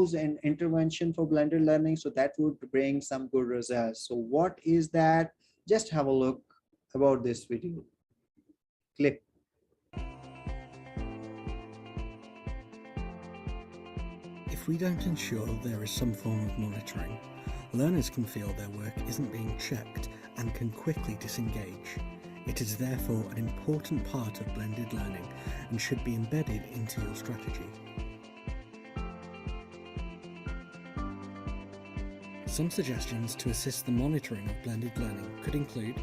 and intervention for blended learning, so that would bring some good results. So what is that? Just have a look about this video clip. If we don't ensure there is some form of monitoring, learners can feel their work isn't being checked and can quickly disengage. It is therefore an important part of blended learning and should be embedded into your strategy. Some suggestions to assist the monitoring of blended learning could include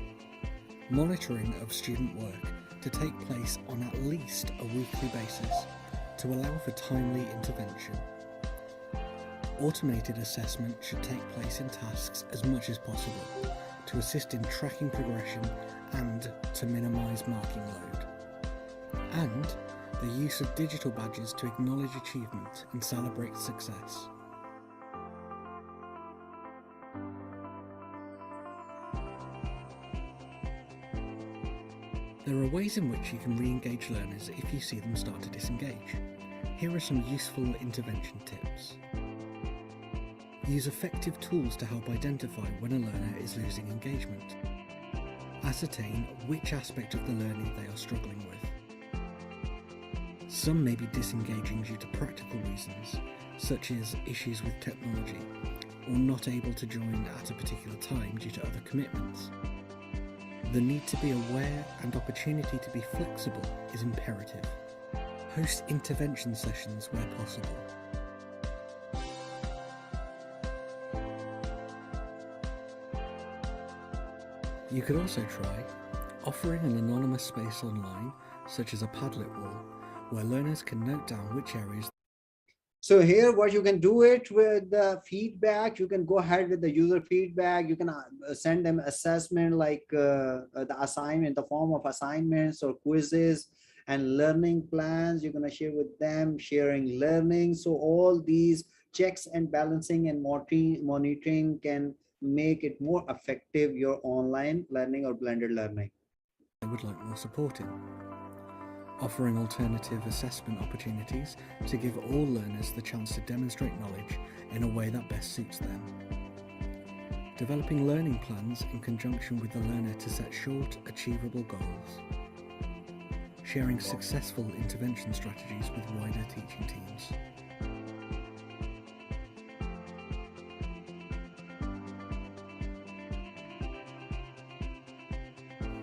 monitoring of student work to take place on at least a weekly basis to allow for timely intervention. Automated assessment should take place in tasks as much as possible to assist in tracking progression and to minimise marking load. And the use of digital badges to acknowledge achievement and celebrate success. There are ways in which you can re-engage learners if you see them start to disengage. Here are some useful intervention tips. Use effective tools to help identify when a learner is losing engagement. Ascertain which aspect of the learning they are struggling with. Some may be disengaging due to practical reasons, such as issues with technology, or not able to join at a particular time due to other commitments. The need to be aware and opportunity to be flexible is imperative. Host intervention sessions where possible. You could also try offering an anonymous space online, such as a Padlet wall, where learners can note down which areas. So here, what you can do it with the feedback, you can go ahead with the user feedback. You can send them assessment like the assignment, the form of assignments or quizzes and learning plans. You're going to share with them, sharing learning. So all these checks and balancing and monitoring can make it more effective, your online learning or blended learning. I would like more support in. Offering alternative assessment opportunities to give all learners the chance to demonstrate knowledge in a way that best suits them. Developing learning plans in conjunction with the learner to set short, achievable goals. Sharing successful intervention strategies with wider teaching teams.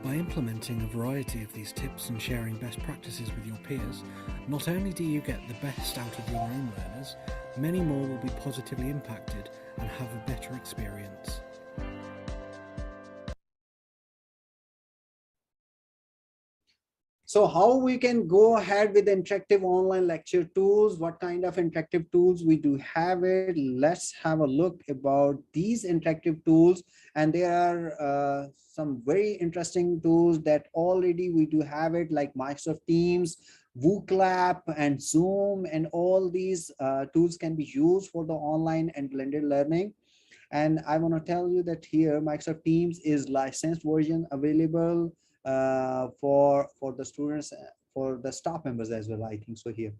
By implementing a variety of these tips and sharing best practices with your peers, not only do you get the best out of your own learners, many more will be positively impacted and have a better experience. So how we can go ahead with interactive online lecture tools? What kind of interactive tools we do have it? Let's have a look about these interactive tools. And there are some very interesting tools that already we do have it, like Microsoft Teams, WooClap and Zoom, and all these tools can be used for the online and blended learning. And I want to tell you that here Microsoft Teams is licensed version available for the students, for the staff members as well, I think so here.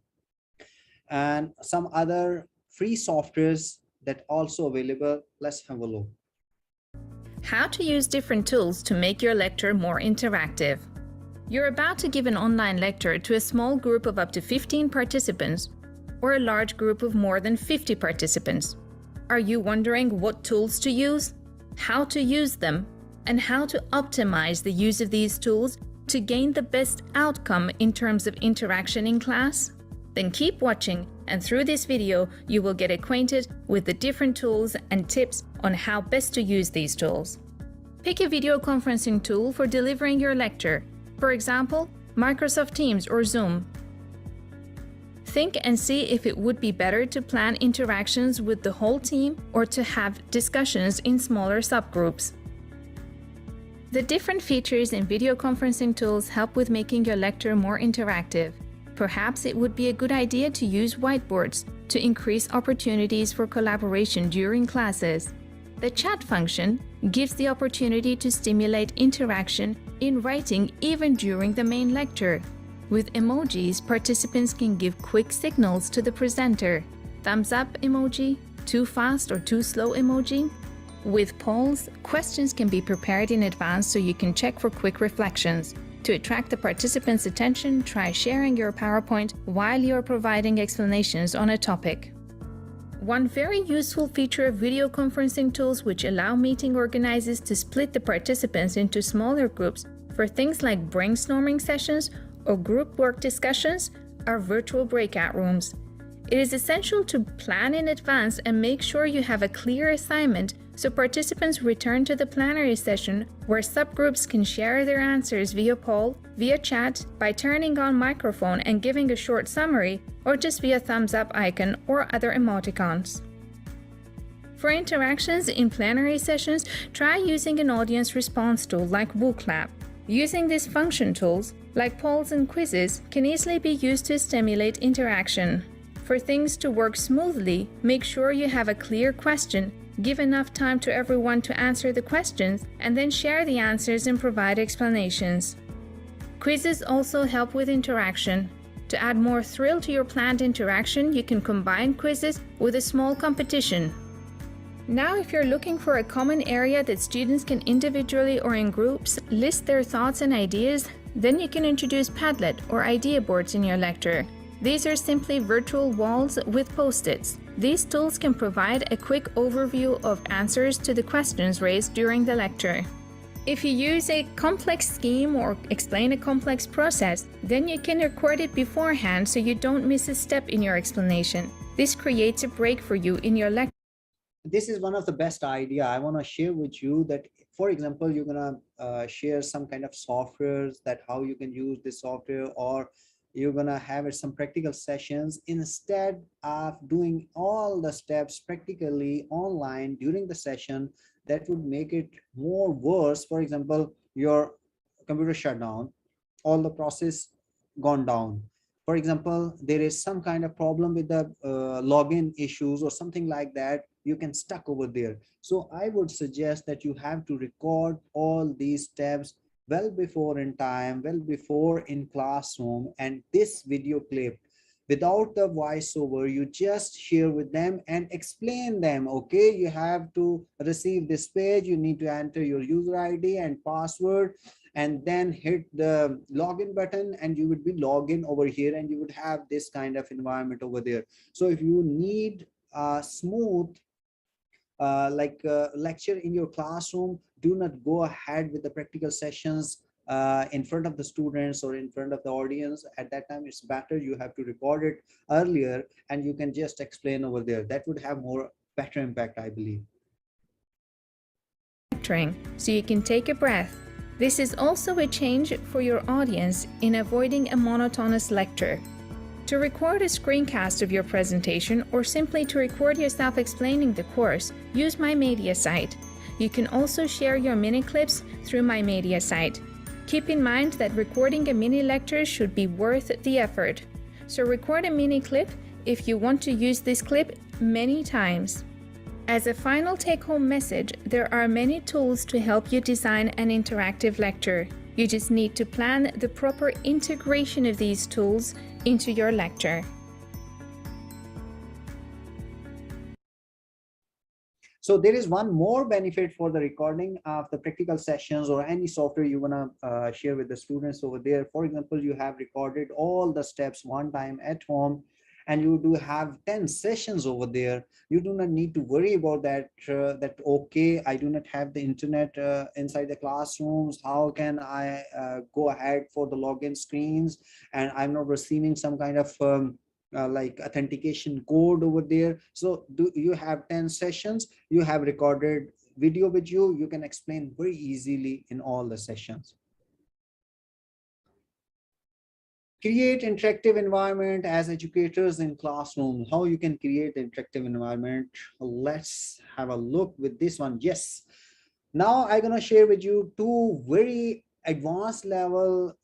And some other free softwares that also available. Let's have a look. How to use different tools to make your lecture more interactive. You're about to give an online lecture to a small group of up to 15 participants or a large group of more than 50 participants. Are you wondering what tools to use, how to use them, and how to optimize the use of these tools to gain the best outcome in terms of interaction in class? Then keep watching, and through this video you will get acquainted with the different tools and tips on how best to use these tools. Pick a video conferencing tool for delivering your lecture, for example, Microsoft Teams or Zoom. Think and see if it would be better to plan interactions with the whole team or to have discussions in smaller subgroups. The different features in video conferencing tools help with making your lecture more interactive. Perhaps it would be a good idea to use whiteboards to increase opportunities for collaboration during classes. The chat function gives the opportunity to stimulate interaction in writing even during the main lecture. With emojis, participants can give quick signals to the presenter. thumbs up emoji, too fast or too slow emoji. With polls, questions can be prepared in advance so you can check for quick reflections. To attract the participants' attention, try sharing your PowerPoint while you're providing explanations on a topic. One very useful feature of video conferencing tools which allow meeting organizers to split the participants into smaller groups for things like brainstorming sessions or group work discussions are virtual breakout rooms. It is essential to plan in advance and make sure you have a clear assignment so participants return to the plenary session where subgroups can share their answers via poll, via chat, by turning on microphone and giving a short summary, or just via thumbs up icon or other emoticons. For interactions in plenary sessions, try using an audience response tool like WooClap. Using these function tools, like polls and quizzes, can easily be used to stimulate interaction. For things to work smoothly, make sure you have a clear question, give enough time to everyone to answer the questions, and then share the answers and provide explanations. Quizzes also help with interaction. To add more thrill to your planned interaction, you can combine quizzes with a small competition. Now, if you're looking for a common area that students can individually or in groups list their thoughts and ideas, then you can introduce Padlet or idea boards in your lecture. These are simply virtual walls with post-its. These tools can provide a quick overview of answers to the questions raised during the lecture. If you use a complex scheme or explain a complex process, then you can record it beforehand so you don't miss a step in your explanation. This creates a break for you in your lecture. This is one of the best idea I want to share with you, that for example you're gonna share some kind of softwares, that how you can use this software, or you're gonna have some practical sessions instead of doing all the steps practically online during the session. That would make it more worse. For example, your computer shut down, all the process gone down. For example, there is some kind of problem with the login issues or something like that, you can stuck over there. So I would suggest that you have to record all these steps well before in time, well before in classroom, and this video clip without the voiceover, you just share with them and explain them. Okay, you have to receive this page, you need to enter your user ID and password, and then hit the login button, and you would be login over here, and you would have this kind of environment over there. So if you need a smooth lecture in your classroom, do not go ahead with the practical sessions in front of the students or in front of the audience. At that time, it's better you have to record it earlier and you can just explain over there. That would have more better impact, I believe. So you can take a breath. This is also a change for your audience in avoiding a monotonous lecture. To record a screencast of your presentation or simply to record yourself explaining the course, use My Media site. You can also share your mini clips through My Media site. Keep in mind that recording a mini lecture should be worth the effort. So record a mini clip if you want to use this clip many times. As a final take-home message, there are many tools to help you design an interactive lecture. You just need to plan the proper integration of these tools into your lecture. So there is one more benefit for the recording of the practical sessions or any software you want to share with the students over there. For example, you have recorded all the steps one time at home, and you do have 10 sessions over there. You do not need to worry about that, okay, I do not have the internet inside the classrooms. How can I go ahead for the login screens and I'm not receiving some kind of like authentication code over there. So do you have 10 sessions, you have recorded video with you, you can explain very easily in all the sessions. Create interactive environment as educators in classroom. How you can create interactive environment? Let's have a look with this one. Yes, now I'm gonna share with you two very advanced level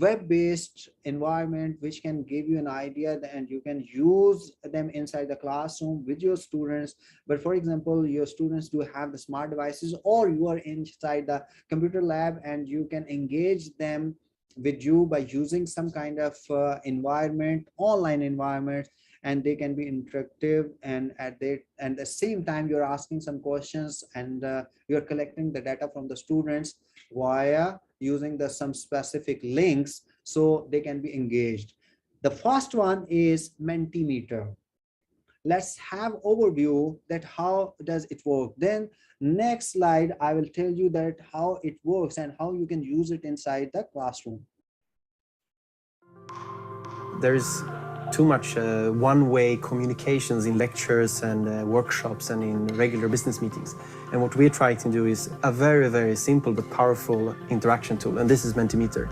web-based environment which can give you an idea and you can use them inside the classroom with your students. But for example, your students do have the smart devices, or you are inside the computer lab and you can engage them with you by using some kind of environment, online environment, and they can be interactive, and at the same time you're asking some questions, and you're collecting the data from the students via using the some specific links so they can be engaged. The first one is Mentimeter. Let's have overview that how does it work. Then next slide I will tell you that how it works and how you can use it inside the classroom. There's too much one-way communications in lectures and workshops and in regular business meetings. And what we're trying to do is a very, very simple but powerful interaction tool, and this is Mentimeter.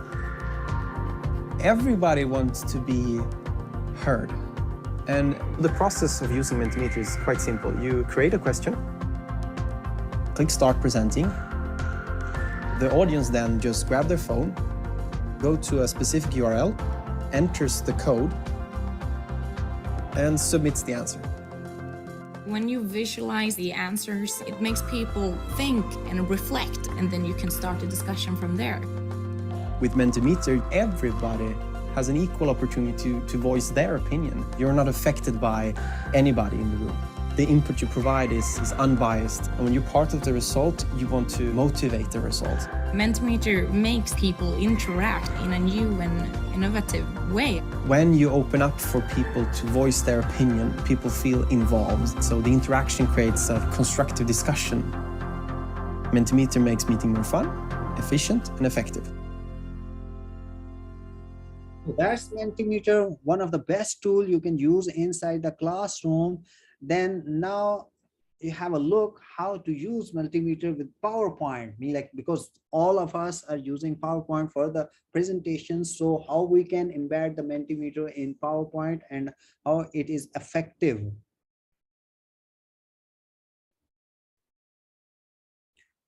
Everybody wants to be heard. And the process of using Mentimeter is quite simple. You create a question, click Start Presenting. The audience then just grab their phone, go to a specific URL, enters the code, and submits the answer. When you visualize the answers, it makes people think and reflect, and then you can start a discussion from there. With Mentimeter, everybody has an equal opportunity to voice their opinion. You're not affected by anybody in the room. The input you provide is unbiased, and when you're part of the result, you want to motivate the result. Mentimeter makes people interact in a new and innovative way. When you open up for people to voice their opinion, people feel involved, so the interaction creates a constructive discussion. Mentimeter makes meeting more fun, efficient, and effective. That's Mentimeter, one of the best tool you can use inside the classroom. Then now you have a look how to use Mentimeter with PowerPoint. Because all of us are using PowerPoint for the presentations, so how we can embed the Mentimeter in PowerPoint and how it is effective.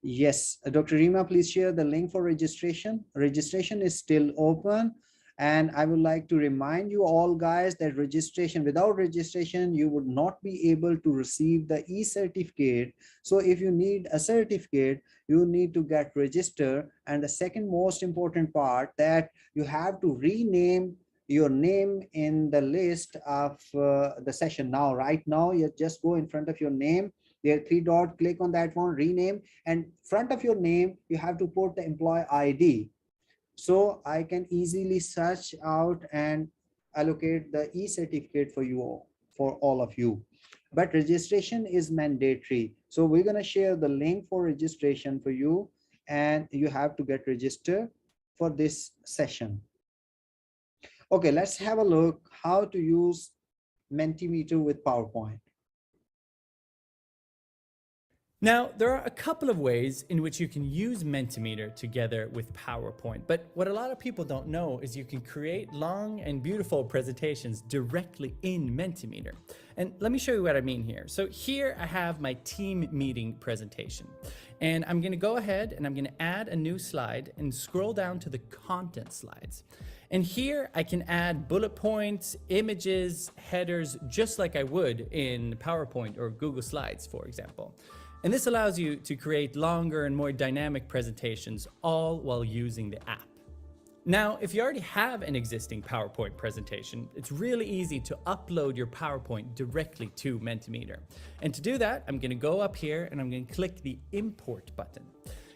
Yes, Dr. Rima, please share the link for registration. Registration is still open. And I would like to remind you all guys that without registration, you would not be able to receive the e-certificate. So if you need a certificate, you need to get registered. And the second most important part, that you have to rename your name in the list of the session. Now, right now, you just go in front of your name. There are 3 dots, click on that one, rename, and front of your name, you have to put the employee ID. So I can easily search out and allocate the e-certificate for you all, for all of you. But registration is mandatory. So we're going to share the link for registration for you, and you have to get registered for this session. Okay, let's have a look how to use Mentimeter with PowerPoint. Now, there are a couple of ways in which you can use Mentimeter together with PowerPoint, but what a lot of people don't know is you can create long and beautiful presentations directly in Mentimeter. And let me show you what I mean here. So here I have my team meeting presentation, and I'm going to go ahead and I'm going to add a new slide and scroll down to the content slides. And here I can add bullet points, images, headers, just like I would in PowerPoint or Google Slides, for example. And this allows you to create longer and more dynamic presentations, all while using the app. Now, if you already have an existing PowerPoint presentation, it's really easy to upload your PowerPoint directly to Mentimeter. And to do that, I'm going to go up here and I'm going to click the Import button.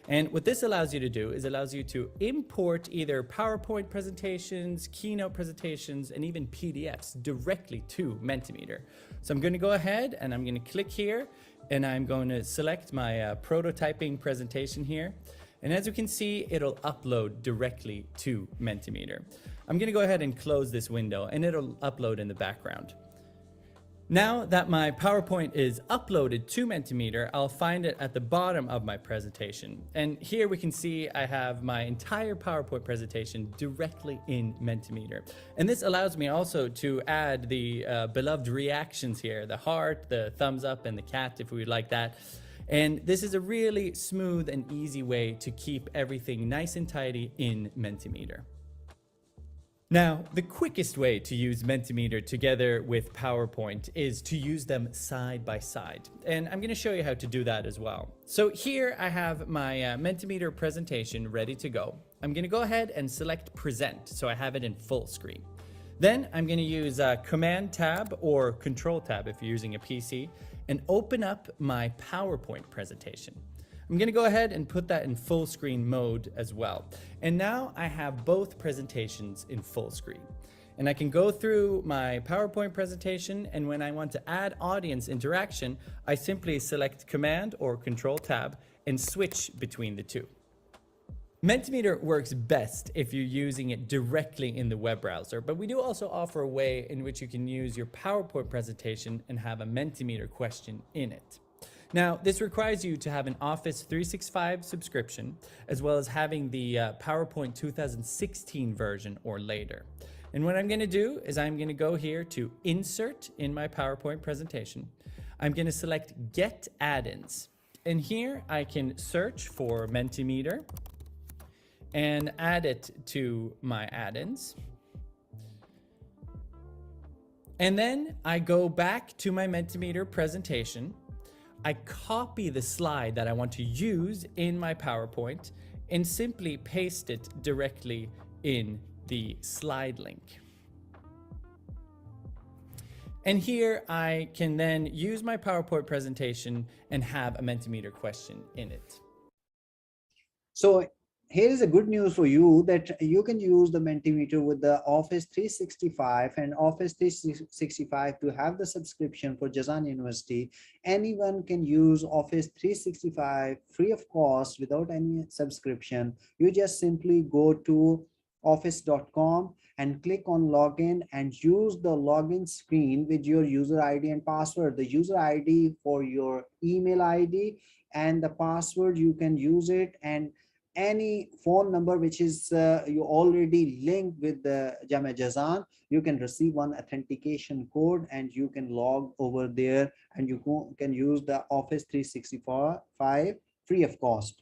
And what this allows you to do is allows you to import either PowerPoint presentations, keynote presentations, and even PDFs directly to Mentimeter. So I'm going to go ahead and I'm going to click here, and I'm going to select my prototyping presentation here. And as you can see, it'll upload directly to Mentimeter. I'm going to go ahead and close this window, and it'll upload in the background. Now that my PowerPoint is uploaded to Mentimeter, I'll find it at the bottom of my presentation. And here we can see I have my entire PowerPoint presentation directly in Mentimeter. And this allows me also to add the beloved reactions here, the heart, the thumbs up, and the cat if we would like that. And this is a really smooth and easy way to keep everything nice and tidy in Mentimeter. Now, the quickest way to use Mentimeter together with PowerPoint is to use them side by side. And I'm going to show you how to do that as well. So here I have my Mentimeter presentation ready to go. I'm going to go ahead and select Present so I have it in full screen. Then I'm going to use Command Tab or Control Tab if you're using a PC and open up my PowerPoint presentation. I'm going to go ahead and put that in full screen mode as well. And now I have both presentations in full screen. And I can go through my PowerPoint presentation, and when I want to add audience interaction, I simply select Command or Control Tab and switch between the two. Mentimeter works best if you're using it directly in the web browser, but we do also offer a way in which you can use your PowerPoint presentation and have a Mentimeter question in it. Now, this requires you to have an Office 365 subscription, as well as having the PowerPoint 2016 version or later. And what I'm going to do is I'm going to go here to Insert in my PowerPoint presentation. I'm going to select Get Add-ins. And here I can search for Mentimeter and add it to my add-ins. And then I go back to my Mentimeter presentation. I copy the slide that I want to use in my PowerPoint and simply paste it directly in the slide link. And here I can then use my PowerPoint presentation and have a Mentimeter question in it. So here is a good news for you that you can use the Mentimeter with the Office 365 and Office 365 to have the subscription for Jazan University. Anyone can use Office 365 free of cost without any subscription. You just simply go to office.com and click on login and use the login screen with your user ID and password. The user ID for your email ID and the password, you can use it, and any phone number which is you already linked with the Jamia Jazan, you can receive one authentication code and you can log over there and you can use the Office 365 free of cost.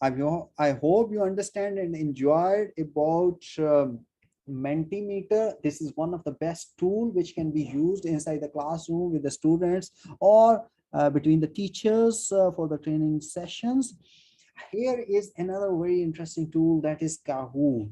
I hope you understand and enjoyed about Mentimeter. This is one of the best tools which can be used inside the classroom with the students or between the teachers for the training sessions. Here is another very interesting tool, that is Kahoot.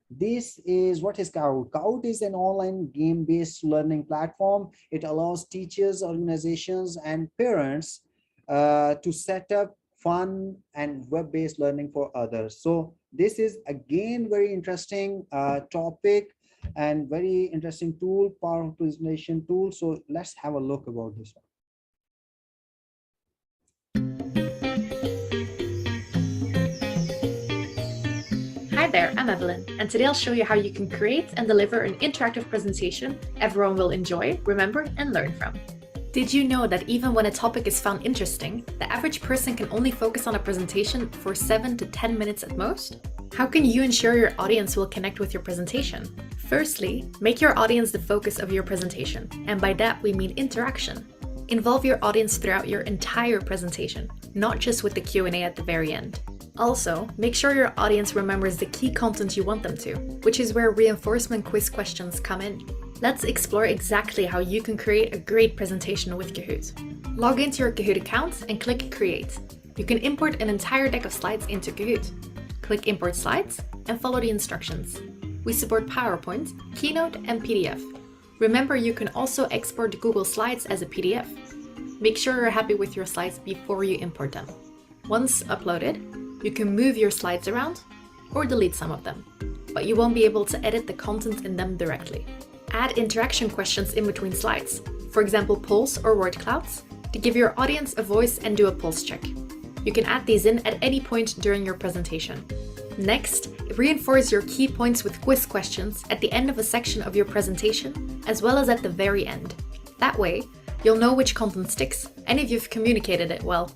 What is Kahoot? Kahoot is an online game-based learning platform. It allows teachers, organizations, and parents to set up fun and web-based learning for others. So this is again very interesting topic and very interesting tool, powerful presentation tool. So let's have a look about this one. Hi there, I'm Evelyn, and today I'll show you how you can create and deliver an interactive presentation everyone will enjoy, remember, and learn from. Did you know that even when a topic is found interesting, the average person can only focus on a presentation for 7 to 10 minutes at most? How can you ensure your audience will connect with your presentation? Firstly, make your audience the focus of your presentation, and by that we mean interaction. Involve your audience throughout your entire presentation, not just with the Q&A at the very end. Also, make sure your audience remembers the key content you want them to, which is where reinforcement quiz questions come in. Let's explore exactly how you can create a great presentation with Kahoot. Log into your Kahoot account and click Create. You can import an entire deck of slides into Kahoot. Click Import Slides and follow the instructions. We support PowerPoint, Keynote, and PDF. Remember, you can also export Google Slides as a PDF. Make sure you're happy with your slides before you import them. Once uploaded, you can move your slides around or delete some of them, but you won't be able to edit the content in them directly. Add interaction questions in between slides, for example polls or word clouds, to give your audience a voice and do a pulse check. You can add these in at any point during your presentation. Next, reinforce your key points with quiz questions at the end of a section of your presentation, as well as at the very end. That way, you'll know which content sticks and if you've communicated it well.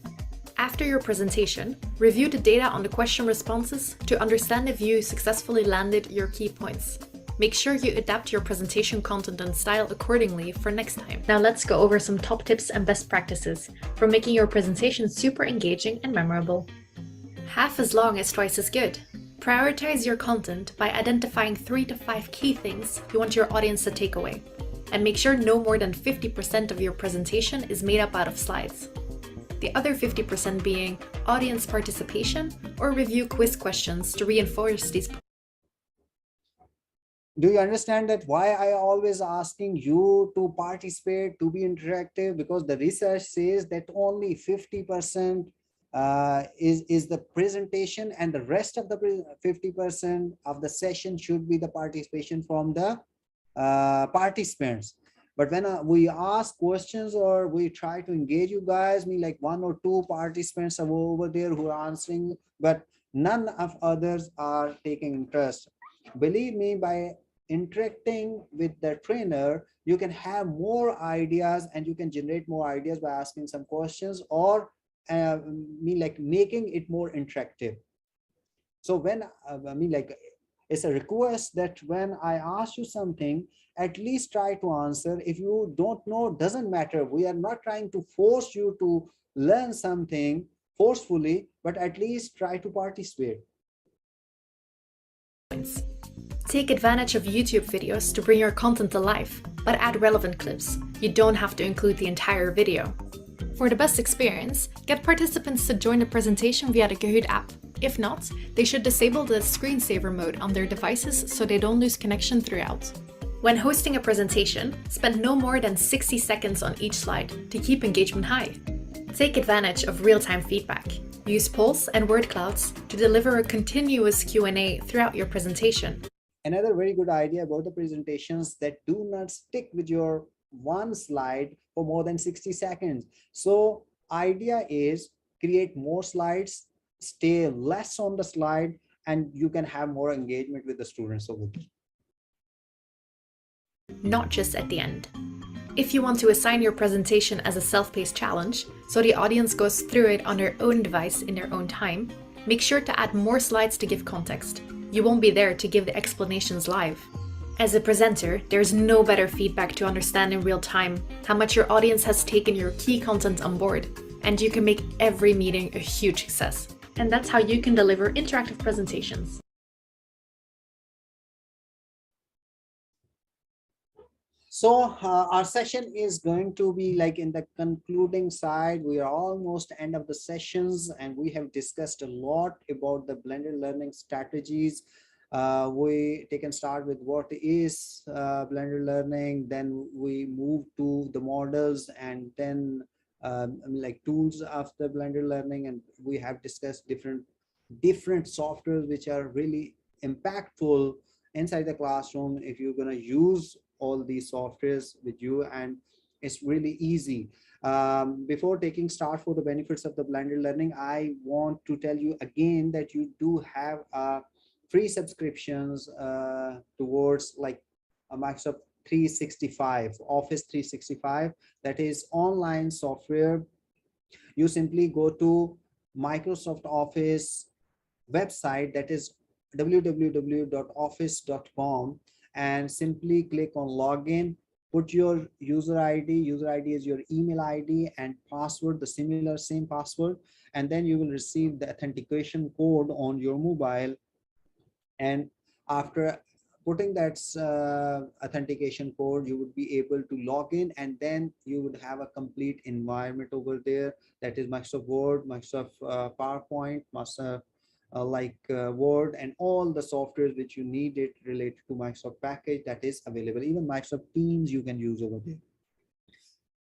After your presentation, review the data on the question responses to understand if you successfully landed your key points. Make sure you adapt your presentation content and style accordingly for next time. Now let's go over some top tips and best practices for making your presentation super engaging and memorable. Half as long as twice as good. Prioritize your content by identifying 3 to 5 key things you want your audience to take away, and make sure no more than 50% of your presentation is made up out of slides. the other 50% being audience participation or review quiz questions to reinforce these. Do you understand that why I always asking you to participate, to be interactive? Because the research says that only 50% is the presentation, and the rest of the 50% of the session should be the participation from the participants. But when we ask questions or we try to engage you guys, like one or two participants are over there who are answering, but none of others are taking interest. Believe me, by interacting with the trainer, you can have more ideas and you can generate more ideas by asking some questions or like making it more interactive. So when it's a request that when I ask you something, at least try to answer. If you don't know, doesn't matter. We are not trying to force you to learn something forcefully, but at least try to participate. Take advantage of YouTube videos to bring your content to life, but add relevant clips. You don't have to include the entire video. For the best experience, get participants to join the presentation via the Kahoot app. If not, they should disable the screensaver mode on their devices so they don't lose connection throughout. When hosting a presentation, spend no more than 60 seconds on each slide to keep engagement high. Take advantage of real-time feedback. Use polls and word clouds to deliver a continuous Q&A throughout your presentation. Another very good idea about the presentations that do not stick with your one slide for more than 60 seconds. So idea is create more slides, stay less on the slide, and you can have more engagement with the students over there. Not just at the end. If you want to assign your presentation as a self-paced challenge, so the audience goes through it on their own device in their own time, make sure to add more slides to give context. You won't be there to give the explanations live. As a presenter, there's no better feedback to understand in real time how much your audience has taken your key content on board, and you can make every meeting a huge success. And that's how you can deliver interactive presentations. So our session is going to be like in the concluding side. We are almost end of the sessions, and we have discussed a lot about the blended learning strategies. We can start with what is blended learning, then we move to the models, and then like tools of the blended learning, and we have discussed different softwares which are really impactful inside the classroom if you're going to use all these softwares with you, and it's really easy. Before taking start for the benefits of the blended learning, I want to tell you again that you do have free subscriptions towards like a Microsoft 365, Office 365, that is online software. You simply go to Microsoft Office website, that is www.office.com, and simply click on login. Put your user ID. User ID is your email ID, and password, the same password, and then you will receive the authentication code on your mobile. And after putting that authentication code, you would be able to log in, and then you would have a complete environment over there, that is Microsoft Word, Microsoft PowerPoint, Microsoft Word, and all the softwares which you need it related to Microsoft package that is available. Even Microsoft Teams you can use over there.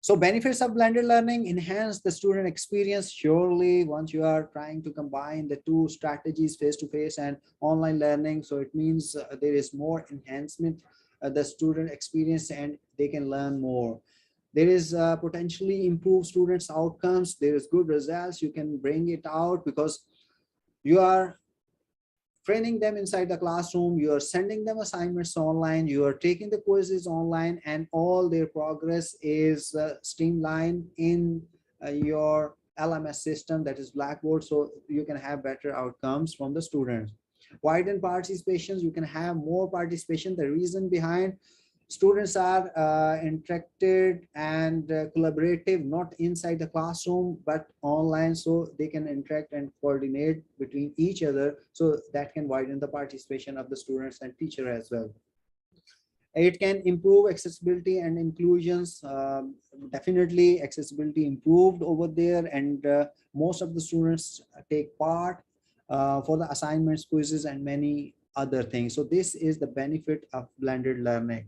So benefits of blended learning: enhance the student experience. Surely once you are trying to combine the two strategies, face-to-face and online learning, so it means there is more enhancement the student experience, and they can learn more. There is potentially improve students outcomes. There is good results. You can bring it out because you are training them inside the classroom, you are sending them assignments online, you are taking the quizzes online, and all their progress is streamlined in your LMS system, that is Blackboard, so you can have better outcomes from the students. Widen participations, you can have more participation. The reason behind students are interacted and collaborative, not inside the classroom but online, so they can interact and coordinate between each other, so that can widen the participation of the students and teacher as well. It can improve accessibility and inclusions. Definitely accessibility improved over there, and most of the students take part for the assignments, quizzes, and many other things. So this is the benefit of blended learning.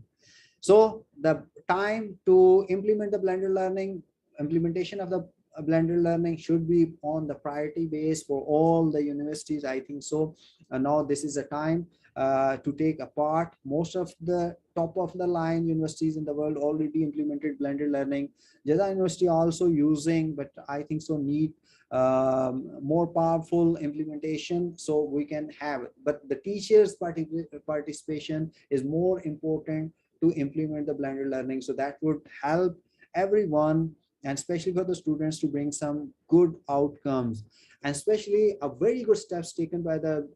So the time to implement the blended learning, implementation of the blended learning should be on the priority base for all the universities, I think so. Now this is a time to take a part. Most of the top of the line universities in the world already implemented blended learning. Jeddah University also using, but I think so need more powerful implementation so we can have it. But the teachers participation is more important to implement the blended learning. So that would help everyone, and especially for the students, to bring some good outcomes. And especially a very good steps taken by the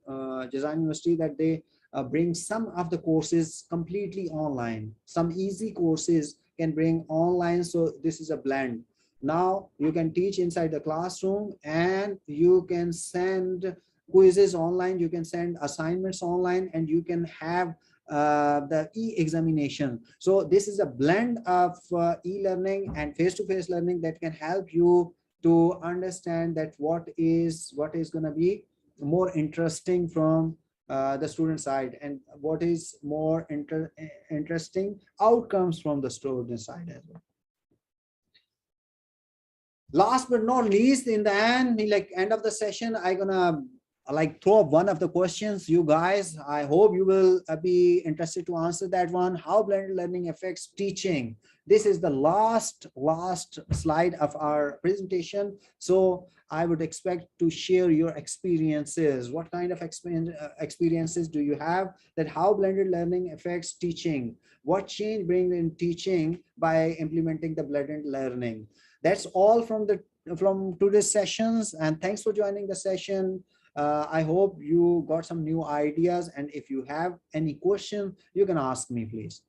Design University, that they bring some of the courses completely online. Some easy courses can bring online. So this is a blend. Now you can teach inside the classroom, and you can send quizzes online, you can send assignments online, and you can have the e-examination. So this is a blend of e-learning and face-to-face learning that can help you to understand that what is going to be more interesting from the student side, and what is more interesting outcomes from the student side as well. Last but not least, in the end of the session, I'm gonna throw up one of the questions. You guys, I hope you will be interested to answer that one. How blended learning affects teaching? This is the last slide of our presentation. So I would expect to share your experiences. What kind of experiences do you have, that how blended learning affects teaching? What change brings in teaching by implementing the blended learning? That's all from today's sessions, and thanks for joining the session. I hope you got some new ideas, and if you have any question, you can ask me, please.